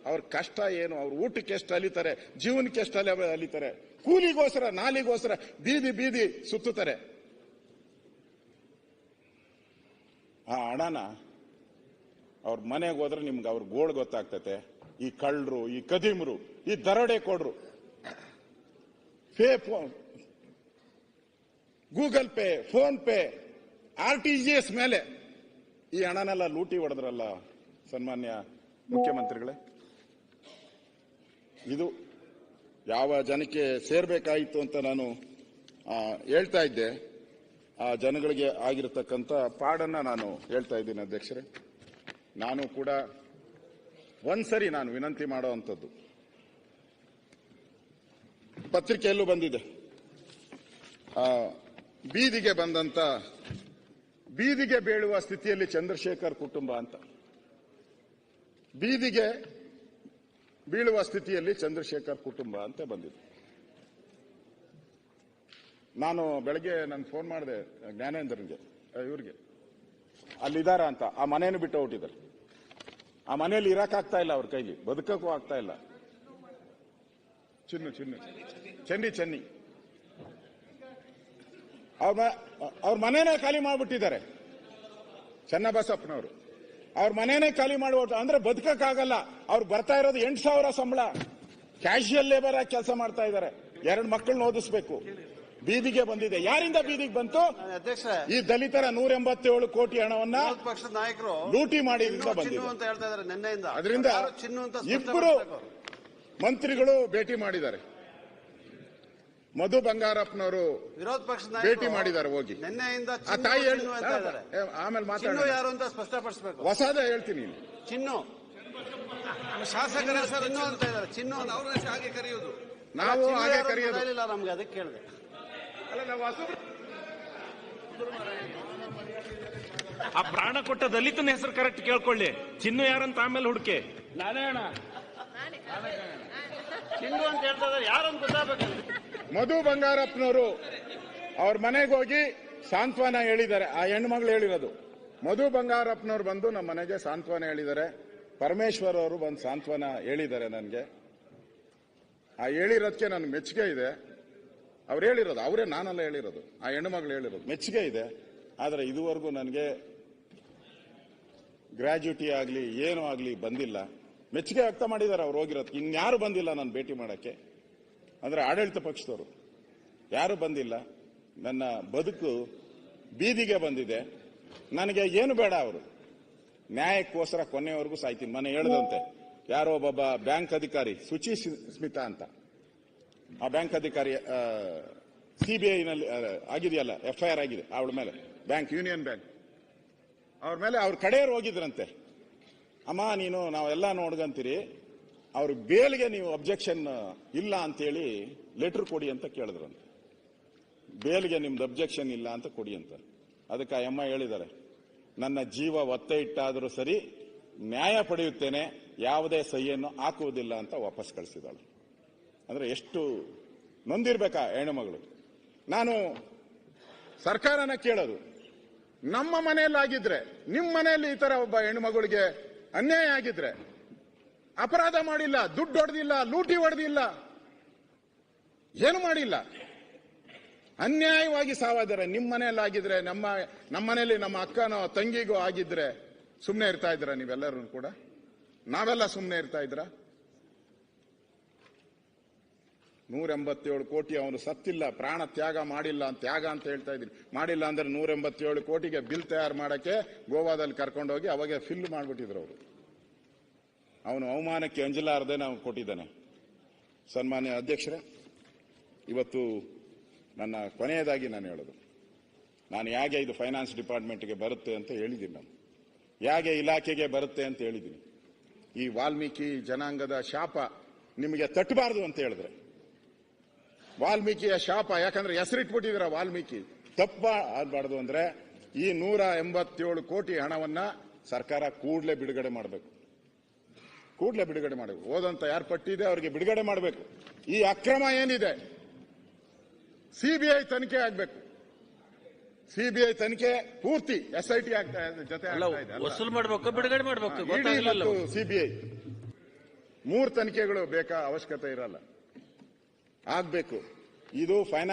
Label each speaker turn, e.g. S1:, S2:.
S1: ಅವ್ರ ಕಷ್ಟ ಏನು, ಅವ್ರ ಊಟಕ್ಕೆ ಎಷ್ಟು ಅಲಿತಾರೆ, ಜೀವನಕ್ಕೆ ಎಷ್ಟು ಅಲಿತಾರೆ, ಕೂಲಿಗೋಸ್ಕರ ನಾಲಿಗೋಸ್ಕರ ಬೀದಿ ಬೀದಿ ಸುತ್ತುತ್ತಾರೆ. ಆ ಹಣನ ಅವ್ರ ಮನೆಗೆ ಹೋದ್ರೆ ನಿಮ್ಗೆ ಅವ್ರ ಗೋಳು ಗೊತ್ತಾಗ್ತತೆ. ಈ ಕಳ್ಳರು, ಈ ಕದೀಮರು, ಈ ದರೋಡೆ ಕೊಡ್ರು, Google Pay, PhonePe, RTGS ಮೇಲೆ ಈ ಹಣನೆಲ್ಲ ಲೂಟಿ ಹೊಡೆದ್ರಲ್ಲ ಸನ್ಮಾನ್ಯ ಮುಖ್ಯಮಂತ್ರಿಗಳೇ. ಇದು ಯಾವ ಜನಕ್ಕೆ ಸೇರ್ಬೇಕಾಯಿತು ಅಂತ ನಾನು ಹೇಳ್ತಾ ಇದ್ದೆ, ಆ ಜನಗಳಿಗೆ ಆಗಿರತಕ್ಕಂಥ ಪಾಡನ್ನ ನಾನು ಹೇಳ್ತಾ ಇದ್ದೀನಿ ಅಧ್ಯಕ್ಷರೇ. ನಾನು ಕೂಡ ಒಂದ್ಸರಿ ನಾನು ವಿನಂತಿ ಮಾಡುವಂಥದ್ದು, ಪತ್ರಿಕೆಯಲ್ಲೂ ಬಂದಿದೆ, ಬೀದಿಗೆ ಬೀಳುವ ಸ್ಥಿತಿಯಲ್ಲಿ ಚಂದ್ರಶೇಖರ್ ಕುಟುಂಬ ಅಂತ. ಬೀದಿಗೆ ಬೀಳುವ ಸ್ಥಿತಿಯಲ್ಲಿ ಚಂದ್ರಶೇಖರ್ ಕುಟುಂಬ ಅಂತ ಬಂದಿದೆ. ನಾನು ಬೆಳಗ್ಗೆ ನಾನು ಫೋನ್ ಮಾಡಿದೆ ಜ್ಞಾನೇಂದ್ರನ್ಗೆ, ಇವ್ರಿಗೆ ಅಲ್ಲಿದ್ದಾರ ಅಂತ. ಆ ಮನೇನು ಬಿಟ್ಟು ಹೊಟ್ಟಿದ್ದಾರೆ. ಆ ಮನೆಯಲ್ಲಿ ಇರಕ್ಕಾಗ್ತಾ ಇಲ್ಲ, ಅವ್ರ ಕೈಲಿ ಬದುಕಕ್ಕೂ ಆಗ್ತಾ ಇಲ್ಲ. ಚೆನ್ನಿ ಅವ್ರ ಮನೇನೇ ಖಾಲಿ ಮಾಡಿಬಿಟ್ಟಿದ್ದಾರೆ ಚನ್ನಬಸಪ್ಪನವರು. ಅವ್ರ ಮನೇನೇ ಖಾಲಿ ಮಾಡ್ಬಿಟ್ಟು, ಅಂದ್ರೆ ಬದುಕಕ್ಕಾಗಲ್ಲ. ಅವ್ರು ಬರ್ತಾ ಇರೋದು 8,000 ಸಂಬಳ, ಕ್ಯಾಶುಯಲ್ ಲೇಬರ್ ಆಗಿ ಕೆಲಸ ಮಾಡ್ತಾ ಇದ್ದಾರೆ. 2 ಮಕ್ಕಳನ್ನ ಓದಿಸ್ಬೇಕು. ಬೀದಿಗೆ ಬಂದಿದೆ. ಯಾರಿಂದ ಬೀದಿಗೆ ಬಂತು? ಈ ದಲಿತರ 187 ಕೋಟಿ ಹಣವನ್ನ
S2: ಪಕ್ಷದ ನಾಯಕರು
S1: ಲೂಟಿ ಮಾಡಿದ್ರಿಂದ ಬಂದಿದೆ. ಅದರಿಂದ ಇಬ್ಬರು ಮಂತ್ರಿಗಳು ಭೇಟಿ ಮಾಡಿದ್ದಾರೆ. ಮಧು ಬಂಗಾರಪ್ಪನವರು
S2: ವಿರೋಧ ಪಕ್ಷದ
S1: ಭೇಟಿ ಮಾಡಿದ್ದಾರೆ ಹೋಗಿ.
S2: ನಿನ್ನೆಯಿಂದ
S1: ತಾಯಿ ಆಮೇಲೆ ಮಾತಾಡೋಣ,
S2: ಯಾರು ಅಂತ ಸ್ಪಷ್ಟಪಡಿಸಬೇಕು.
S1: ಹೊಸದೇ ಹೇಳ್ತೀನಿ.
S2: ಚಿನ್ನು ಶಾಸಕರ ಚಿನ್ನು ಅಂತ ಇದ್ದಾರೆ. ಚಿನ್ನು ಹಾಗೆ ಕರೆಯೋದು,
S1: ನಾವು ಹಾಗೆ ಕರೆಯೋದು.
S2: ನಮ್ಗೆ ಅದಕ್ಕೆ ಕೇಳಿದೆ.
S3: ಆ ಪ್ರಾಣ ಕೊಟ್ಟ ದಲಿತನ ಹೆಸರು ಕರೆಕ್ಟ್ ಕೇಳ್ಕೊಳ್ಳಿ. ಚಿನ್ನು ಯಾರಂತ ಆಮೇಲೆ ಹುಡುಕೆ.
S2: ನಾನೇ ಅಣ್ಣ ಚಿನ್ನು ಅಂತ ಹೇಳ್ತಾ ಇದ್ದಾರೆ, ಯಾರಂತ ಗೊತ್ತಾಗಬೇಕು.
S1: ಮಧು ಬಂಗಾರಪ್ಪನವರು ಅವ್ರ ಮನೆಗೆ ಹೋಗಿ ಸಾಂತ್ವನ ಹೇಳಿದ್ದಾರೆ. ಆ ಹೆಣ್ಮಗಳು ಹೇಳಿರೋದು. ಮಧು ಬಂಗಾರಪ್ಪನವ್ರು ಬಂದು ನಮ್ಮ ಮನೆಗೆ ಸಾಂತ್ವನ ಹೇಳಿದ್ದಾರೆ. ಪರಮೇಶ್ವರ್ ಅವರು ಬಂದು ಸಾಂತ್ವನ ಹೇಳಿದ್ದಾರೆ ನನಗೆ. ಆ ಹೇಳಿರೋದಕ್ಕೆ ನನಗೆ ಮೆಚ್ಚುಗೆ ಇದೆ. ಅವ್ರು ಹೇಳಿರೋದು, ಅವರೇ, ನಾನೆಲ್ಲ ಹೇಳಿರೋದು, ಆ ಹೆಣ್ಣುಮಗಳು ಹೇಳಿರೋದು. ಮೆಚ್ಚುಗೆ ಇದೆ. ಆದರೆ ಇದುವರೆಗೂ ನನಗೆ ಗ್ರಾಜ್ಯುಟಿ ಆಗಲಿ ಏನೂ ಆಗಲಿ ಬಂದಿಲ್ಲ. ಮೆಚ್ಚುಗೆ ವ್ಯಕ್ತ ಮಾಡಿದ್ದಾರೆ ಅವ್ರು ಹೋಗಿರೋದಕ್ಕೆ. ಇನ್ಯಾರು ಬಂದಿಲ್ಲ ನಾನು ಭೇಟಿ ಮಾಡೋಕ್ಕೆ. ಅಂದರೆ ಆಡಳಿತ ಪಕ್ಷದವರು ಯಾರು ಬಂದಿಲ್ಲ. ನನ್ನ ಬದುಕು ಬೀದಿಗೆ ಬಂದಿದೆ. ನನಗೆ ಏನು ಬೇಡ. ಅವರು ನ್ಯಾಯಕ್ಕೋಸ್ಕರ ಕೊನೆಯವರೆಗೂ ಸಾಯ್ತೀನಿ. ಮನೆ ಹೇಳ್ದಂತೆ ಯಾರೋ ಒಬ್ಬ ಬ್ಯಾಂಕ್ ಅಧಿಕಾರಿ, ಸುಚಿ ಸ್ಮಿತಾ ಅಂತ, ಆ ಬ್ಯಾಂಕ್ ಅಧಿಕಾರಿ CBI-ನಲ್ಲಿ ಆಗಿದೆಯಲ್ಲ, FIR ಆಗಿದೆ ಅವಳ ಮೇಲೆ, ಬ್ಯಾಂಕ್, ಯೂನಿಯನ್ ಬ್ಯಾಂಕ್, ಅವ್ರ ಮೇಲೆ ಅವ್ರ ಕಡೆಯವರು ಹೋಗಿದ್ರಂತೆ. ಅಮ್ಮ ನೀನು ನಾವೆಲ್ಲ ನೋಡ್ಕಂತೀರಿ, ಅವ್ರ ಬೇಲ್ಗೆ ನೀವು ಅಬ್ಜೆಕ್ಷನ್ ಇಲ್ಲ ಅಂತೇಳಿ ಲೆಟರ್ ಕೊಡಿ ಅಂತ ಕೇಳಿದ್ರಂತೆ. ಬೇಲ್ಗೆ ನಿಮ್ದು ಅಬ್ಜೆಕ್ಷನ್ ಇಲ್ಲ ಅಂತ ಕೊಡಿ ಅಂತ. ಅದಕ್ಕೆ ಆ ಅಮ್ಮ ಹೇಳಿದ್ದಾರೆ, ನನ್ನ ಜೀವ ಒತ್ತೆ ಇಟ್ಟಾದರೂ ಸರಿ ನ್ಯಾಯ ಪಡೆಯುತ್ತೇನೆ, ಯಾವುದೇ ಸಹಿಯನ್ನು ಹಾಕುವುದಿಲ್ಲ ಅಂತ ವಾಪಸ್ ಕಳಿಸಿದಾಳು. ಅಂದ್ರೆ ಎಷ್ಟು ನೊಂದಿರ್ಬೇಕಾ ಹೆಣ್ಣುಮಗಳು. ನಾನು ಸರ್ಕಾರನ ಕೇಳೋದು, ನಮ್ಮ ಮನೆಯಲ್ಲಾಗಿದ್ರೆ, ನಿಮ್ಮ ಮನೆಯಲ್ಲಿ ಈ ತರ ಒಬ್ಬ ಹೆಣ್ಣುಮಗಳಿಗೆ ಅನ್ಯಾಯ ಆಗಿದ್ರೆ, ಅಪರಾಧ ಮಾಡಿಲ್ಲ, ದುಡ್ಡು ಹೊಡೆದಿಲ್ಲ, ಲೂಟಿ ಹೊಡೆದಿಲ್ಲ, ಏನು ಮಾಡಿಲ್ಲ, ಅನ್ಯಾಯವಾಗಿ ಸಾವಾದರೆ ನಿಮ್ಮ ಮನೆಯಲ್ಲಾಗಿದ್ರೆ, ನಮ್ಮ ಮನೆಯಲ್ಲಿ ನಮ್ಮ ಅಕ್ಕನೋ ತಂಗಿಗೋ ಆಗಿದ್ರೆ ಸುಮ್ಮನೆ ಇರ್ತಾ ಇದ್ರ ನೀವೆಲ್ಲರೂ ಕೂಡ? ನಾವೆಲ್ಲ ಸುಮ್ಮನೆ ಇರ್ತಾ ಇದ್ರ? 187 ಕೋಟಿ ಅವನು ಸತ್ತಿಲ್ಲ, ಪ್ರಾಣ ತ್ಯಾಗ ಮಾಡಿಲ್ಲ, ತ್ಯಾಗ ಅಂತ ಹೇಳ್ತಾ ಇದ್ದೀನಿ. ಮಾಡಿಲ್ಲ ಅಂದ್ರೆ 187 ಕೋಟಿಗೆ ಬಿಲ್ ತಯಾರು ಮಾಡಕ್ಕೆ ಗೋವಾದಲ್ಲಿ ಕರ್ಕೊಂಡೋಗಿ ಅವಾಗ ಫಿಲ್ ಮಾಡಿಬಿಟ್ಟಿದ್ರು ಅವರು. ಅವನು ಅವಮಾನಕ್ಕೆ ಅಂಜಲಾರದೆ ನಾವು ಕೊಟ್ಟಿದ್ದಾನೆ. ಸನ್ಮಾನ್ಯ ಅಧ್ಯಕ್ಷರೇ, ಇವತ್ತು ನನ್ನ ಕೊನೆಯದಾಗಿ ನಾನು ಹೇಳೋದು, ನಾನು ಹೇಗೆ ಇದು ಫೈನಾನ್ಸ್ ಡಿಪಾರ್ಟ್ಮೆಂಟ್ಗೆ ಬರುತ್ತೆ ಅಂತ ಹೇಳಿದ್ದೀನಿ. ನಾನು ಹೇಗೆ ಇಲಾಖೆಗೆ ಬರುತ್ತೆ ಅಂತ ಹೇಳಿದ್ದೀನಿ. ಈ ವಾಲ್ಮೀಕಿ ಜನಾಂಗದ ಶಾಪ ನಿಮಗೆ ತಟ್ಟಬಾರದು ಅಂತ ಹೇಳಿದ್ರೆ, ವಾಲ್ಮೀಕಿಯ ಶಾಪ, ಯಾಕಂದ್ರೆ ಹೆಸರಿಟ್ಬಿಟ್ಟಿದ್ದೀರ ವಾಲ್ಮೀಕಿ, ತಪ್ಪ ಆಗಬಾರ್ದು ಅಂದ್ರೆ ಈ 187 ಕೋಟಿ ಹಣವನ್ನ ಸರ್ಕಾರ ಕೂಡಲೇ ಬಿಡುಗಡೆ ಮಾಡಬೇಕು. ಕೂಡಲೇ ಬಿಡುಗಡೆ ಮಾಡಬೇಕು. ಓದಂತ ಯಾರು ಪಟ್ಟಿದೆ ಅವ್ರಿಗೆ ಬಿಡುಗಡೆ ಮಾಡಬೇಕು. ಈ ಅಕ್ರಮ ಏನಿದೆ CBI ತನಿಖೆ ಆಗಬೇಕು. CBI ತನಿಖೆ ಪೂರ್ತಿ SIT ಜೊತೆ
S3: ವಸೂಲು ಮಾಡಬೇಕು, ಬಿಡುಗಡೆ ಮಾಡಬೇಕು.
S1: CBI 3 ತನಿಖೆಗಳು ಬೇಕಾ ಅವಶ್ಯಕತೆ ಇರಲ್ಲ. ಆಗ್ಬೇಕು. ಇದು ಫೈನಾನ್ಸ್